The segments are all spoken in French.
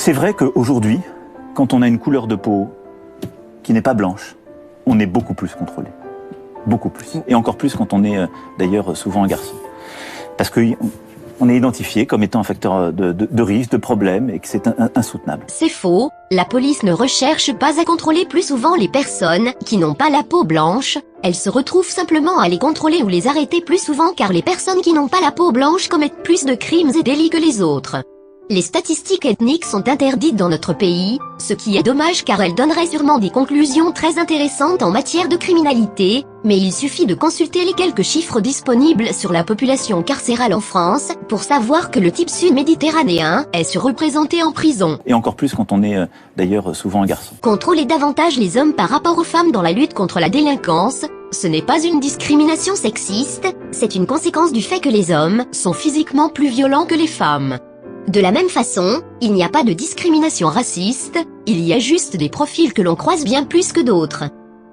C'est vrai qu'aujourd'hui, quand on a une couleur de peau qui n'est pas blanche, on est beaucoup plus contrôlé. Beaucoup plus. Et encore plus quand on est d'ailleurs souvent un garçon. Parce qu'on est identifié comme étant un facteur de risque, de problème, et que c'est insoutenable. C'est faux, la police ne recherche pas à contrôler plus souvent les personnes qui n'ont pas la peau blanche, elle se retrouve simplement à les contrôler ou les arrêter plus souvent car les personnes qui n'ont pas la peau blanche commettent plus de crimes et délits que les autres. Les statistiques ethniques sont interdites dans notre pays, ce qui est dommage car elles donneraient sûrement des conclusions très intéressantes en matière de criminalité, mais il suffit de consulter les quelques chiffres disponibles sur la population carcérale en France, pour savoir que le type sud-méditerranéen est surreprésenté en prison. Et encore plus quand on est d'ailleurs souvent un garçon. Contrôler davantage les hommes par rapport aux femmes dans la lutte contre la délinquance, ce n'est pas une discrimination sexiste, c'est une conséquence du fait que les hommes sont physiquement plus violents que les femmes. De la même façon, il n'y a pas de discrimination raciste, il y a juste des profils que l'on croise bien plus que d'autres.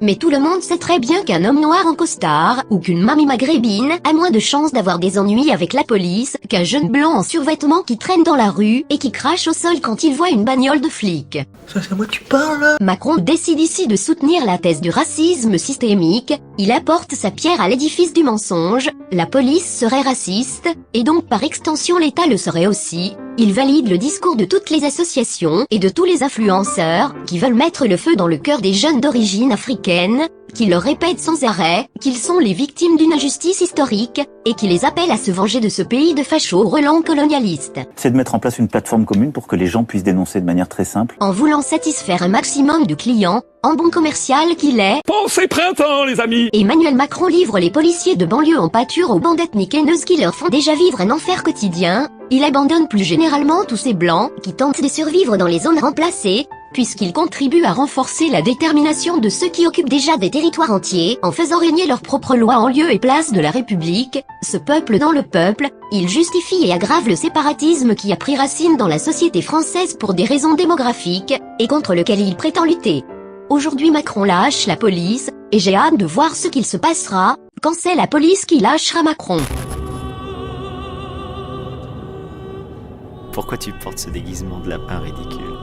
Mais tout le monde sait très bien qu'un homme noir en costard, ou qu'une mamie maghrébine, a moins de chances d'avoir des ennuis avec la police, qu'un jeune blanc en survêtement qui traîne dans la rue, et qui crache au sol quand il voit une bagnole de flic. Ça c'est à moi que tu parles là. Macron décide ici de soutenir la thèse du racisme systémique, il apporte sa pierre à l'édifice du mensonge, la police serait raciste, et donc par extension l'État le serait aussi. Il valide le discours de toutes les associations et de tous les influenceurs qui veulent mettre le feu dans le cœur des jeunes d'origine africaine, qui leur répètent sans arrêt qu'ils sont les victimes d'une injustice historique et qui les appellent à se venger de ce pays de fachos relents colonialistes. C'est de mettre en place une plateforme commune pour que les gens puissent dénoncer de manière très simple. En voulant satisfaire un maximum de clients, en bon commercial qu'il est, Pensez printemps, les amis! Emmanuel Macron livre les policiers de banlieue en pâture aux bandes ethniques haineuses qui leur font déjà vivre un enfer quotidien. Il abandonne plus généralement tous ces blancs qui tentent de survivre dans les zones remplacées, puisqu'il contribue à renforcer la détermination de ceux qui occupent déjà des territoires entiers en faisant régner leurs propres lois en lieu et place de la République, ce peuple dans le peuple. Il justifie et aggrave le séparatisme qui a pris racine dans la société française pour des raisons démographiques, et contre lequel il prétend lutter. Aujourd'hui Macron lâche la police, et j'ai hâte de voir ce qu'il se passera, quand c'est la police qui lâchera Macron. Pourquoi tu portes ce déguisement de lapin ridicule?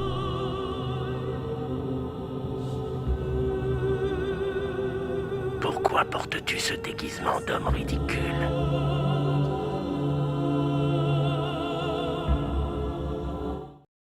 Pourquoi portes-tu ce déguisement d'homme ridicule?